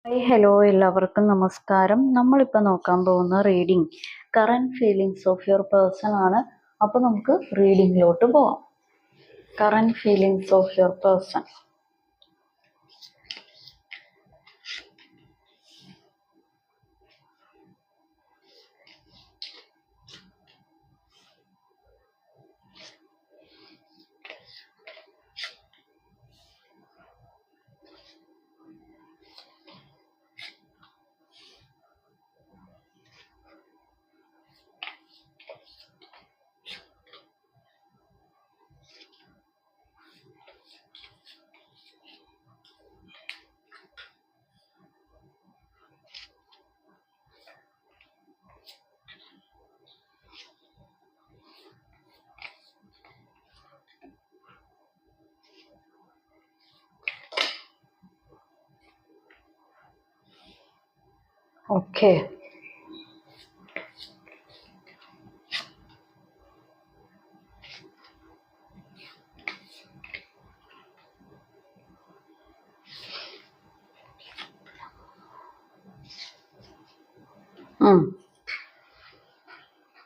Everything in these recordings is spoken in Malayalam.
ഹായ് ഹലോ എല്ലാവർക്കും നമസ്കാരം. നമ്മളിപ്പോൾ നോക്കാൻ പോകുന്ന reading current feelings of your person ആണ്. അപ്പോൾ നമുക്ക് റീഡിങ്ങിലോട്ട് പോവാം. Current feelings of your person. Okay,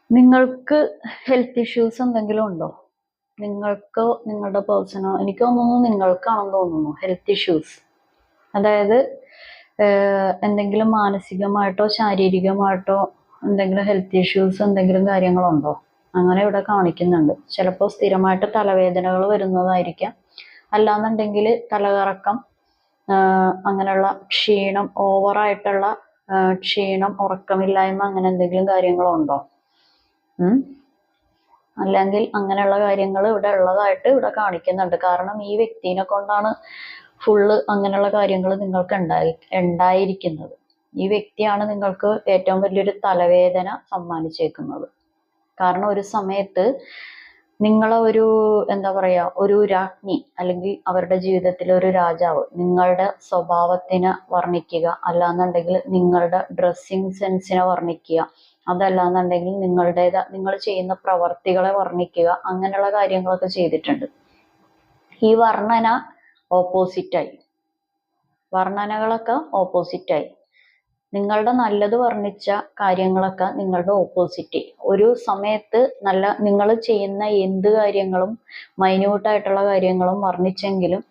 നിങ്ങൾക്ക് ഹെൽത്ത് ഇഷ്യൂസ് എന്തെങ്കിലും ഉണ്ടോ? നിങ്ങൾക്കോ നിങ്ങളുടെ പേഴ്സണോ? എനിക്ക് തോന്നുന്നു നിങ്ങൾക്കാണെന്ന് തോന്നുന്നു ഹെൽത്ത് ഇഷ്യൂസ്. അതായത് എന്തെങ്കിലും മാനസികമായിട്ടോ ശാരീരികമായിട്ടോ എന്തെങ്കിലും ഹെൽത്ത് ഇഷ്യൂസ് എന്തെങ്കിലും കാര്യങ്ങളുണ്ടോ? അങ്ങനെ ഇവിടെ കാണിക്കുന്നുണ്ട്. ചിലപ്പോൾ സ്ഥിരമായിട്ട് തലവേദനകൾ വരുന്നതായിരിക്കാം, അല്ലാന്നുണ്ടെങ്കിൽ തലകറക്കം, അങ്ങനെയുള്ള ക്ഷീണം, ഓവറായിട്ടുള്ള ക്ഷീണം, ഉറക്കമില്ലായ്മ, അങ്ങനെ എന്തെങ്കിലും കാര്യങ്ങളുണ്ടോ? അല്ലെങ്കിൽ അങ്ങനെയുള്ള കാര്യങ്ങൾ ഇവിടെ ഉള്ളതായിട്ട് ഇവിടെ കാണിക്കുന്നുണ്ട്. കാരണം ഈ വ്യക്തിനെ കൊണ്ടാണ് ഫുള്ള് അങ്ങനെയുള്ള കാര്യങ്ങൾ നിങ്ങൾക്ക് ഉണ്ടായിരിക്കുന്നത്. ഈ വ്യക്തിയാണ് നിങ്ങൾക്ക് ഏറ്റവും വലിയൊരു തലവേദന സമ്മാനിച്ചേക്കുന്നത്. കാരണം ഒരു സമയത്ത് നിങ്ങളെ ഒരു എന്താ പറയാ, ഒരു രാജ്ഞി അല്ലെങ്കിൽ അവരുടെ ജീവിതത്തിലെ ഒരു രാജാവ് നിങ്ങളുടെ സ്വഭാവത്തിനെ വർണ്ണിക്കുക, അല്ലാന്നുണ്ടെങ്കിൽ നിങ്ങളുടെ ഡ്രസ്സിങ് സെൻസിനെ വർണ്ണിക്കുക, അതല്ലാന്നുണ്ടെങ്കിൽ നിങ്ങൾ ചെയ്യുന്ന പ്രവർത്തികളെ വർണ്ണിക്കുക, അങ്ങനെയുള്ള കാര്യങ്ങളൊക്കെ ചെയ്തിട്ടുണ്ട്. ഈ വർണ്ണനകളൊക്കെ ഓപ്പോസിറ്റായി. നിങ്ങളുടെ നല്ലത് വർണ്ണിച്ച കാര്യങ്ങളൊക്കെ നിങ്ങളുടെ ഓപ്പോസിറ്റ്. ഒരു സമയത്ത് നിങ്ങൾ ചെയ്യുന്ന എന്ത് കാര്യങ്ങളും മൈന്യൂട്ടായിട്ടുള്ള കാര്യങ്ങളും വർണ്ണിച്ചെങ്കിലും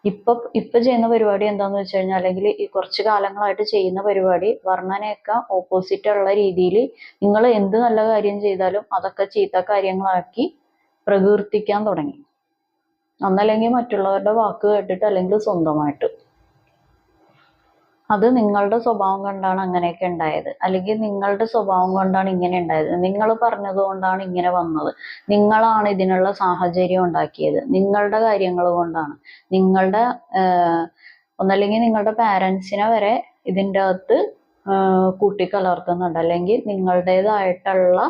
ഇപ്പൊ ചെയ്യുന്ന പരിപാടി എന്താന്ന് വെച്ച് കഴിഞ്ഞാൽ, അല്ലെങ്കിൽ ഈ കുറച്ച് കാലങ്ങളായിട്ട് ചെയ്യുന്ന പരിപാടി വർണ്ണനയൊക്കെ ഓപ്പോസിറ്റുള്ള രീതിയിൽ നിങ്ങൾ എന്ത് നല്ല കാര്യം ചെയ്താലും അതൊക്കെ ചീത്ത കാര്യങ്ങളാക്കി പ്രകീർത്തിക്കാൻ തുടങ്ങി. ഒന്നല്ലെങ്കിൽ മറ്റുള്ളവരുടെ വാക്ക് കേട്ടിട്ട്, അല്ലെങ്കിൽ സ്വന്തമായിട്ട്. അത് നിങ്ങളുടെ സ്വഭാവം കൊണ്ടാണ് അങ്ങനെയൊക്കെ ഉണ്ടായത്, അല്ലെങ്കിൽ നിങ്ങളുടെ സ്വഭാവം കൊണ്ടാണ് ഇങ്ങനെ ഉണ്ടായത്, നിങ്ങൾ പറഞ്ഞത് കൊണ്ടാണ് ഇങ്ങനെ വന്നത്, നിങ്ങളാണ് ഇതിനുള്ള സാഹചര്യം ഉണ്ടാക്കിയത്, നിങ്ങളുടെ കാര്യങ്ങൾ കൊണ്ടാണ്. ഒന്നല്ലെങ്കിൽ നിങ്ങളുടെ പാരൻസിനെ വരെ ഇതിൻ്റെ അകത്ത് കൂട്ടിക്കലർത്തുന്നുണ്ട്, അല്ലെങ്കിൽ നിങ്ങളുടേതായിട്ടുള്ള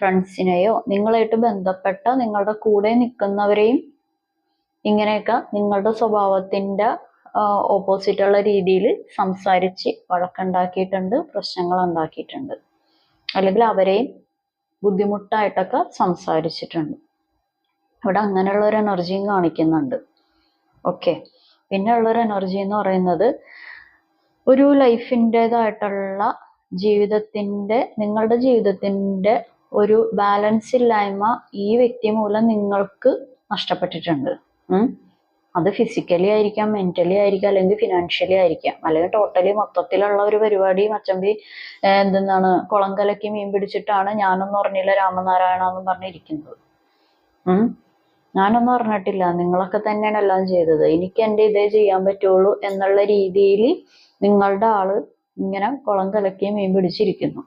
ഫ്രണ്ട്സിനെയോ നിങ്ങളായിട്ട് ബന്ധപ്പെട്ട നിങ്ങളുടെ കൂടെ നിൽക്കുന്നവരെയും ഇങ്ങനെയൊക്കെ നിങ്ങളുടെ സ്വഭാവത്തിൻ്റെ ഓപ്പോസിറ്റുള്ള രീതിയിൽ സംസാരിച്ച് വഴക്കുണ്ടാക്കിയിട്ടുണ്ട്, പ്രശ്നങ്ങൾ ഉണ്ടാക്കിയിട്ടുണ്ട്, അല്ലെങ്കിൽ അവരെയും ബുദ്ധിമുട്ടായിട്ടൊക്കെ സംസാരിച്ചിട്ടുണ്ട്. ഇവിടെ അങ്ങനെയുള്ള ഒരു എനർജിയും കാണിക്കുന്നുണ്ട്. ഓക്കെ, പിന്നെ ഉള്ളൊരു എനർജി എന്ന് പറയുന്നത് ഒരു ലൈഫിൻ്റെതായിട്ടുള്ള നിങ്ങളുടെ ജീവിതത്തിൻ്റെ ഒരു ബാലൻസ് ഇല്ലായ്മ ഈ വ്യക്തി മൂലം നിങ്ങൾക്ക് നഷ്ടപ്പെട്ടിട്ടുണ്ട്. അത് ഫിസിക്കലി ആയിരിക്കാം, മെന്റലി ആയിരിക്കാം, അല്ലെങ്കിൽ ഫിനാൻഷ്യലി ആയിരിക്കാം, അല്ലെങ്കിൽ ടോട്ടലി മൊത്തത്തിലുള്ള ഒരു പരിപാടി. മച്ചമ്പി എന്തെന്നാണ്, കുളം കലക്കി മീൻ പിടിച്ചിട്ടാണ് ഞാനൊന്നും അറിഞ്ഞില്ല രാമനാരായണ എന്നും പറഞ്ഞിരിക്കുന്നത്. ഞാനൊന്നും അറിഞ്ഞിട്ടില്ല, നിങ്ങളൊക്കെ തന്നെയാണ് എല്ലാം ചെയ്തത്, എനിക്ക് എൻ്റെ ഇതേ ചെയ്യാൻ പറ്റുള്ളൂ എന്നുള്ള രീതിയിൽ നിങ്ങളുടെ ആള് ഇങ്ങനെ കുളം കലക്കി മീൻ പിടിച്ചിരിക്കുന്നു.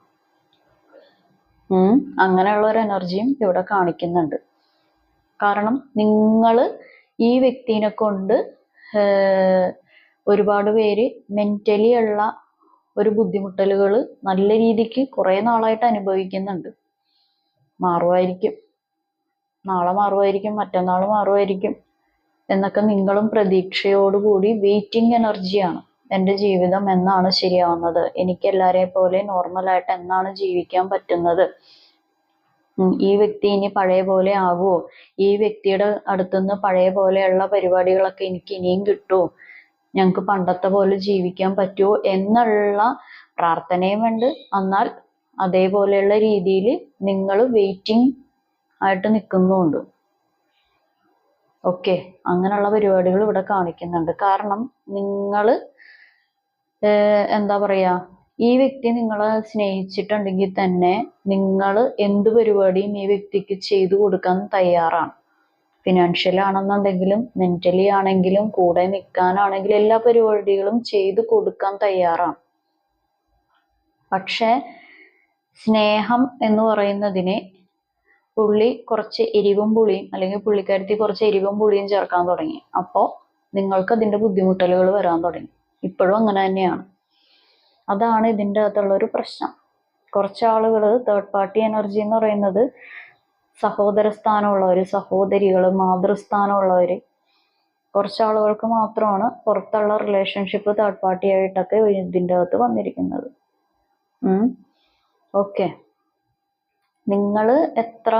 അങ്ങനെയുള്ള ഒരു എനർജിയും ഇവിടെ കാണിക്കുന്നുണ്ട്. കാരണം നിങ്ങൾ ഈ വ്യക്തിനെ കൊണ്ട് ഒരുപാട് പേര് മെന്റലി ഉള്ള ഒരു ബുദ്ധിമുട്ടലുകൾ നല്ല രീതിക്ക് കുറെ നാളായിട്ട് അനുഭവിക്കുന്നുണ്ട്. മാറുമായിരിക്കും, നാളെ മാറുമായിരിക്കും, മറ്റന്നാൾ മാറുമായിരിക്കും എന്നൊക്കെ നിങ്ങളും പ്രതീക്ഷയോടുകൂടി വെയിറ്റിംഗ് എനർജിയാണ്. എൻ്റെ ജീവിതം എന്നാണ് ശരിയാവുന്നത്, എനിക്ക് എല്ലാവരെയും പോലെ നോർമലായിട്ട് എന്നാണ് ജീവിക്കാൻ പറ്റുന്നത്, ഈ വ്യക്തി ഇനി പഴയ പോലെ ആകുമോ, ഈ വ്യക്തിയുടെ അടുത്തുനിന്ന് പഴയ പോലെയുള്ള പരിപാടികളൊക്കെ എനിക്ക് ഇനിയും കിട്ടുമോ, ഞങ്ങൾക്ക് പണ്ടത്തെ പോലെ ജീവിക്കാൻ പറ്റുമോ എന്നുള്ള പ്രാർത്ഥനയും ഉണ്ട്. എന്നാൽ അതേപോലെയുള്ള രീതിയിൽ നിങ്ങൾ വെയിറ്റിംഗ് ആയിട്ട് നിൽക്കുന്നുണ്ട്. ഓക്കെ, അങ്ങനെയുള്ള പരിപാടികൾ ഇവിടെ കാണിക്കുന്നുണ്ട്. കാരണം നിങ്ങൾ എന്താ പറയാ, ഈ വ്യക്തി നിങ്ങളെ സ്നേഹിച്ചിട്ടുണ്ടെങ്കിൽ തന്നെ നിങ്ങൾ എന്ത് പരിപാടിയും ഈ വ്യക്തിക്ക് ചെയ്തു കൊടുക്കാൻ തയ്യാറാണ്. ഫിനാൻഷ്യൽ ആണെന്നുണ്ടെങ്കിലും മെന്റലി ആണെങ്കിലും കൂടെ നിൽക്കാനാണെങ്കിലും എല്ലാ പരിപാടികളും ചെയ്തു കൊടുക്കാൻ തയ്യാറാണ്. പക്ഷെ സ്നേഹം എന്ന് പറയുന്നതിനെ പുള്ളി കുറച്ച് എരിവും പുളിയും, അല്ലെങ്കിൽ പുള്ളിക്കാരത്തി കുറച്ച് എരിവും പുളിയും ചേർക്കാൻ തുടങ്ങി. അപ്പോൾ നിങ്ങൾക്ക് അതിന്റെ ബുദ്ധിമുട്ടലുകൾ വരാൻ തുടങ്ങി. ഇപ്പോഴും അങ്ങനെ തന്നെയാണ്. അതാണ് ഇതിൻ്റെ അകത്തുള്ള ഒരു പ്രശ്നം. കുറച്ച് ആളുകൾ തേർഡ് പാർട്ടി എനർജി എന്ന് പറയുന്നത് സഹോദര സ്ഥാനമുള്ളവർ, സഹോദരികൾ, മാതൃസ്ഥാനമുള്ളവർ, കുറച്ച് ആളുകൾക്ക് മാത്രമാണ് പുറത്തുള്ള റിലേഷൻഷിപ്പ് തേർഡ് പാർട്ടി ആയിട്ടൊക്കെ ഇതിൻ്റെ അകത്ത് വന്നിരിക്കുന്നത്. ഓക്കെ, നിങ്ങൾ എത്ര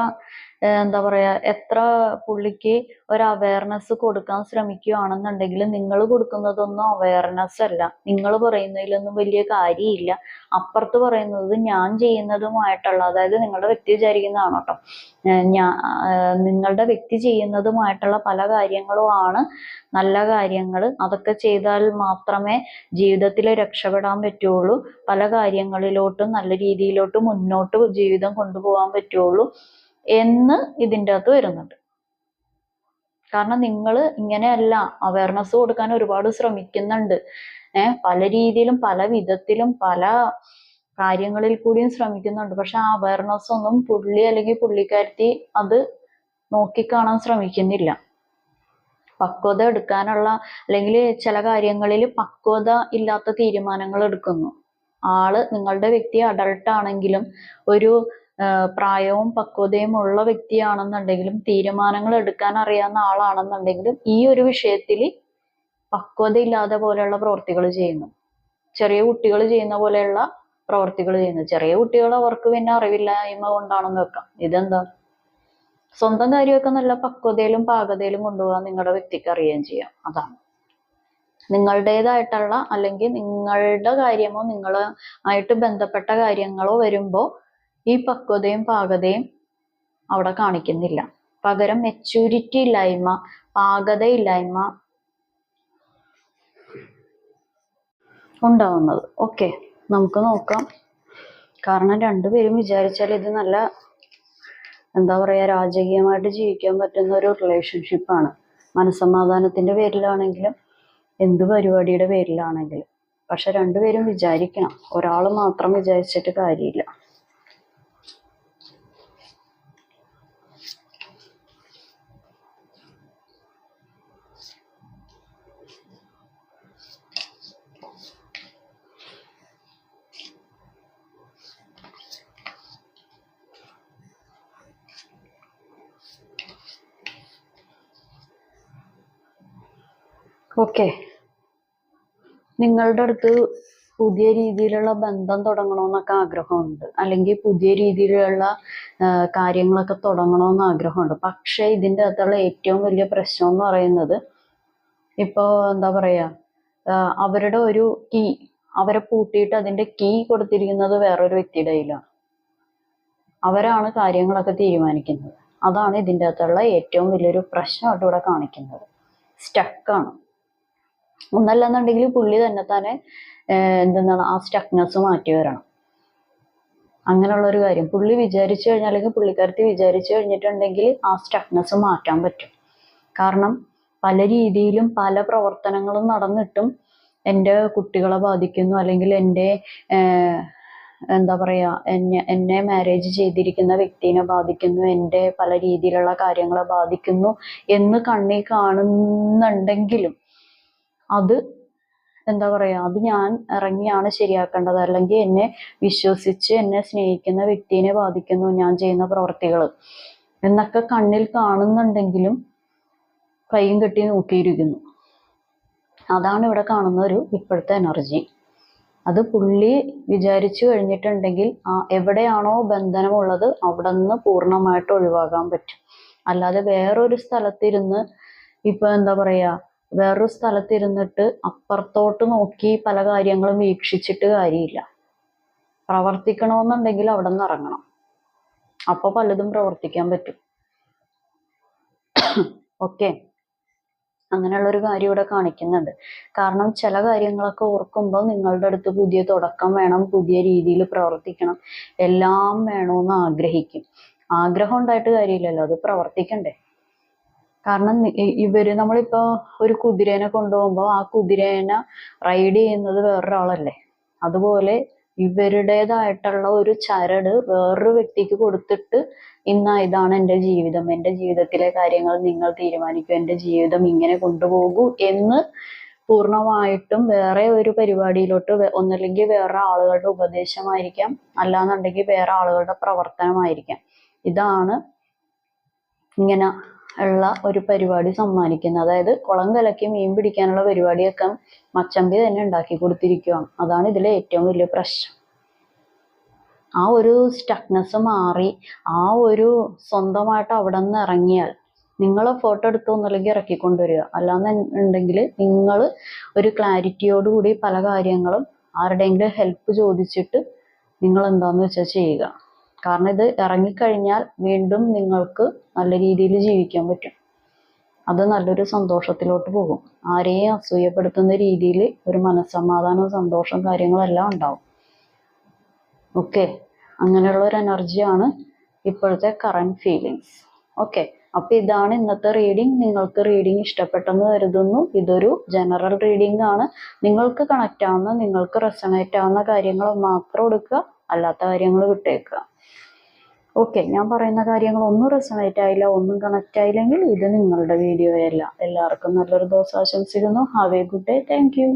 എന്താ പറയാ, എത്ര പുള്ളിക്ക് ഒരു അവയർനെസ് കൊടുക്കാൻ ശ്രമിക്കുകയാണെന്നുണ്ടെങ്കിൽ നിങ്ങൾ കൊടുക്കുന്നതൊന്നും അവയർനെസ് അല്ല. നിങ്ങൾ പറയുന്നതിലൊന്നും വലിയ കാര്യമില്ല. അപ്പുറത്ത് പറയുന്നത് ഞാൻ ചെയ്യുന്നതുമായിട്ടുള്ള, അതായത് നിങ്ങളുടെ വ്യക്തി വിചാരിക്കുന്നതാണ് കേട്ടോ, നിങ്ങളുടെ വ്യക്തി ചെയ്യുന്നതുമായിട്ടുള്ള പല കാര്യങ്ങളും ആണ് നല്ല കാര്യങ്ങൾ. അതൊക്കെ ചെയ്താൽ മാത്രമേ ജീവിതത്തിൽ രക്ഷപ്പെടാൻ പറ്റുള്ളൂ. പല കാര്യങ്ങളിലോട്ടും നല്ല രീതിയിലോട്ട് മുന്നോട്ട് ജീവിതം കൊണ്ടുപോകാൻ പറ്റുള്ളൂ എന്ന് ഇതിൻ്റെ അകത്ത് വരുന്നുണ്ട്. കാരണം നിങ്ങൾ ഇങ്ങനെയല്ല, അവയർനെസ് കൊടുക്കാൻ ഒരുപാട് ശ്രമിക്കുന്നുണ്ട്. പല രീതിയിലും പല വിധത്തിലും പല കാര്യങ്ങളിൽ കൂടിയും ശ്രമിക്കുന്നുണ്ട്. പക്ഷെ ആ അവയർനെസ് ഒന്നും പുള്ളി അല്ലെങ്കിൽ പുള്ളിക്കാരത്തി അത് നോക്കിക്കാണാൻ ശ്രമിക്കുന്നില്ല. പക്വത എടുക്കാനുള്ള, അല്ലെങ്കിൽ ചില കാര്യങ്ങളിൽ പക്വത ഇല്ലാത്ത തീരുമാനങ്ങൾ എടുക്കുന്നു. നിങ്ങളുടെ വ്യക്തി അഡൾട്ട് ആണെങ്കിലും ഒരു പ്രായവും പക്വതയും ഉള്ള വ്യക്തിയാണെന്നുണ്ടെങ്കിലും തീരുമാനങ്ങൾ എടുക്കാൻ അറിയാവുന്ന ആളാണെന്നുണ്ടെങ്കിലും ഈ ഒരു വിഷയത്തിൽ പക്വതയില്ലാതെ പോലെയുള്ള പ്രവൃത്തികൾ ചെയ്യുന്നു. ചെറിയ കുട്ടികൾ ചെയ്യുന്ന പോലെയുള്ള പ്രവൃത്തികൾ ചെയ്യുന്നു. ചെറിയ കുട്ടികൾ അവർക്ക് പിന്നെ അറിവില്ലായ്മ കൊണ്ടാണെന്ന് വെക്കാം. ഇതെന്താ, സ്വന്തം കാര്യമൊക്കെ നല്ല പക്വതയിലും പാകതയിലും കൊണ്ടുപോകാൻ നിങ്ങളുടെ വ്യക്തിക്ക് അറിയുകയും ചെയ്യാം. അതാണ് നിങ്ങളുടേതായിട്ടുള്ള, അല്ലെങ്കിൽ നിങ്ങളുടെ കാര്യമോ നിങ്ങളുമായിട്ട് ബന്ധപ്പെട്ട കാര്യങ്ങളോ വരുമ്പോൾ ഈ പക്വതയും പാകതയും അവിടെ കാണിക്കുന്നില്ല. പകരം മെച്യൂരിറ്റി ഇല്ലായ്മ, പാകതയില്ലായ്മ ഉണ്ടാവുന്നത്. ഓക്കെ, നമുക്ക് നോക്കാം. കാരണം രണ്ടുപേരും വിചാരിച്ചാൽ ഇത് നല്ല എന്താ പറയാ, രാജകീയമായിട്ട് ജീവിക്കാൻ പറ്റുന്ന ഒരു റിലേഷൻഷിപ്പാണ്. മനസ്സമാധാനത്തിന്റെ പേരിലാണെങ്കിലും എന്ത് പരിപാടിയുടെ പേരിലാണെങ്കിലും. പക്ഷെ രണ്ടുപേരും വിചാരിക്കണം, ഒരാൾ മാത്രം വിചാരിച്ചിട്ട് കാര്യമില്ല. ഓക്കെ, നിങ്ങളുടെ അടുത്ത് പുതിയ രീതിയിലുള്ള ബന്ധം തുടങ്ങണമെന്നൊക്കെ ആഗ്രഹമുണ്ട്, അല്ലെങ്കിൽ പുതിയ രീതിയിലുള്ള കാര്യങ്ങളൊക്കെ തുടങ്ങണമെന്ന് ആഗ്രഹമുണ്ട്. പക്ഷെ ഇതിൻ്റെ അകത്തുള്ള ഏറ്റവും വലിയ പ്രശ്നം എന്ന് പറയുന്നത്, ഇപ്പോൾ എന്താ പറയാ, അവരുടെ ഒരു കീ, അവരെ പൂട്ടിയിട്ട് അതിൻ്റെ കീ കൊടുത്തിരിക്കുന്നത് വേറൊരു വ്യക്തിയുടെ കയ്യിലാണ്. അവരാണ് കാര്യങ്ങളൊക്കെ തീരുമാനിക്കുന്നത്. അതാണ് ഇതിൻ്റെ അകത്തുള്ള ഏറ്റവും വലിയൊരു പ്രശ്നമായിട്ട് ഇവിടെ കാണിക്കുന്നത്. സ്റ്റക്കാണ്. ഒന്നല്ലെന്നുണ്ടെങ്കിൽ പുള്ളി തന്നെ എന്തെന്നാണ് ആ സ്റ്റക്നെസ് മാറ്റി വരണം. അങ്ങനെയുള്ള ഒരു കാര്യം പുള്ളി വിചാരിച്ചു കഴിഞ്ഞാൽ, അല്ലെങ്കിൽ പുള്ളിക്കാരത്തി വിചാരിച്ചു കഴിഞ്ഞിട്ടുണ്ടെങ്കിൽ ആ സ്റ്റക്നെസ് മാറ്റാൻ പറ്റും. കാരണം പല രീതിയിലും പല പ്രവർത്തനങ്ങളും നടന്നിട്ടും എൻ്റെ കുട്ടികളെ ബാധിക്കുന്നു, അല്ലെങ്കിൽ എൻ്റെ എന്താ പറയാ, എന്നെ മാരേജ് ചെയ്തിരിക്കുന്ന വ്യക്തിനെ ബാധിക്കുന്നു, എൻ്റെ പല രീതിയിലുള്ള കാര്യങ്ങളെ ബാധിക്കുന്നു എന്ന് കണ്ണി കാണുന്നുണ്ടെങ്കിലും അത് എന്താ പറയാ, അത് ഞാൻ ഇറങ്ങിയാണ് ശരിയാക്കേണ്ടത്. അല്ലെങ്കിൽ എന്നെ വിശ്വസിച്ച് എന്നെ സ്നേഹിക്കുന്ന വ്യക്തിനെ ബാധിക്കുന്നു ഞാൻ ചെയ്യുന്ന പ്രവർത്തികൾ എന്നൊക്കെ കണ്ണിൽ കാണുന്നുണ്ടെങ്കിലും കൈയും കെട്ടി നോക്കിയിരിക്കുന്നു. അതാണ് ഇവിടെ കാണുന്ന ഒരു ഇപ്പോഴത്തെ എനർജി. അത് പുള്ളി വിചാരിച്ചു കഴിഞ്ഞിട്ടുണ്ടെങ്കിൽ എവിടെയാണോ ബന്ധനമുള്ളത് അവിടെ നിന്ന് പൂർണ്ണമായിട്ട് ഒഴിവാക്കാൻ പറ്റും. അല്ലാതെ വേറൊരു സ്ഥലത്തിരുന്ന് ഇപ്പൊ എന്താ പറയാ, വേറൊരു സ്ഥലത്തിരുന്നിട്ട് അപ്പുറത്തോട്ട് നോക്കി പല കാര്യങ്ങളും വീക്ഷിച്ചിട്ട് കാര്യമില്ല. പ്രവർത്തിക്കണമെന്നുണ്ടെങ്കിൽ അവിടെ നിന്ന് ഇറങ്ങണം. അപ്പൊ പലതും പ്രവർത്തിക്കാൻ പറ്റും. ഓക്കെ, അങ്ങനെയുള്ളൊരു കാര്യം ഇവിടെ കാണിക്കുന്നുണ്ട്. കാരണം ചില കാര്യങ്ങളൊക്കെ ഓർക്കുമ്പോൾ നിങ്ങളുടെ അടുത്ത് പുതിയ തുടക്കം വേണം, പുതിയ രീതിയിൽ പ്രവർത്തിക്കണം, എല്ലാം വേണമെന്ന് ആഗ്രഹിക്കും. ആഗ്രഹം ഉണ്ടായിട്ട് കാര്യമില്ലല്ലോ, അത് പ്രവർത്തിക്കണ്ടേ. കാരണം നമ്മളിപ്പോ ഒരു കുതിരേനെ കൊണ്ടുപോകുമ്പോൾ ആ കുതിരേനെ റൈഡ് ചെയ്യുന്നത് വേറൊരാളല്ലേ. അതുപോലെ ഇവരുടേതായിട്ടുള്ള ഒരു ചരട് വേറൊരു വ്യക്തിക്ക് കൊടുത്തിട്ട് ഇതാണ് എൻ്റെ ജീവിതം, എൻ്റെ ജീവിതത്തിലെ കാര്യങ്ങൾ നിങ്ങൾ തീരുമാനിക്കൂ, എൻ്റെ ജീവിതം ഇങ്ങനെ കൊണ്ടുപോകൂ എന്ന് പൂർണ്ണമായിട്ടും വേറെ ഒരു പരിപാടിയിലോട്ട് ഒന്നല്ലെങ്കിൽ വേറെ ആളുകളുടെ ഉപദേശമായിരിക്കാം, അല്ലാന്നുണ്ടെങ്കിൽ വേറെ ആളുകളുടെ പ്രവർത്തനമായിരിക്കാം. ഇതാണ് ഇങ്ങനെ ഉള്ള ഒരു പരിപാടി സമ്മാനിക്കുന്നത്. അതായത് കുളം കലക്കി മീൻ പിടിക്കാനുള്ള പരിപാടിയൊക്കെ മച്ചമ്പി തന്നെ ഉണ്ടാക്കി കൊടുത്തിരിക്കുകയാണ്. അതാണ് ഇതിലെ ഏറ്റവും വലിയ പ്രശ്നം. ആ ഒരു സ്റ്റക്നെസ് മാറി ആ ഒരു സ്വന്തമായിട്ട് അവിടെ നിന്ന് ഇറങ്ങിയാൽ, നിങ്ങളെ ഫോട്ടോ എടുത്ത് ഒന്നല്ലെങ്കിൽ ഇറക്കിക്കൊണ്ടുവരിക, അല്ലാന്നുണ്ടെങ്കിൽ നിങ്ങൾ ഒരു ക്ലാരിറ്റിയോടുകൂടി പല കാര്യങ്ങളും ആരുടെയെങ്കിലും ഹെൽപ്പ് ചോദിച്ചിട്ട് നിങ്ങൾ എന്താന്ന് വെച്ചാൽ ചെയ്യുക. കാരണം ഇത് ഇറങ്ങിക്കഴിഞ്ഞാൽ വീണ്ടും നിങ്ങൾക്ക് നല്ല രീതിയിൽ ജീവിക്കാൻ പറ്റും. അത് നല്ലൊരു സന്തോഷത്തിലോട്ട് പോകും. ആരെയും അസൂയപ്പെടുത്തുന്ന രീതിയിൽ ഒരു മനസ്സമാധാനം, സന്തോഷം, കാര്യങ്ങളെല്ലാം ഉണ്ടാവും. ഓക്കെ, അങ്ങനെയുള്ള ഒരു എനർജിയാണ് ഇപ്പോഴത്തെ കറന്റ് ഫീലിങ്സ്. ഓക്കെ, അപ്പൊ ഇതാണ് ഇന്നത്തെ റീഡിങ്. നിങ്ങൾക്ക് റീഡിങ് ഇഷ്ടപ്പെട്ടെന്ന് കരുതുന്നു. ഇതൊരു ജനറൽ റീഡിംഗ് ആണ്. നിങ്ങൾക്ക് കണക്റ്റ് ആവുന്ന, നിങ്ങൾക്ക് റെസണേറ്റ് ആവുന്ന കാര്യങ്ങൾ മാത്രം എടുക്കുക, അല്ലാത്ത കാര്യങ്ങൾ വിട്ടേക്കുക. ഓക്കെ, ഞാൻ പറയുന്ന കാര്യങ്ങൾ ഒന്നും റെസണേറ്റ് ആയില്ല, ഒന്നും കണക്റ്റ് ആയില്ലെങ്കിൽ ഇത് നിങ്ങളുടെ വീഡിയോയല്ല. എല്ലാവർക്കും നല്ലൊരു ദിവസം ആശംസിക്കുന്നു. Have A good day. Thank you.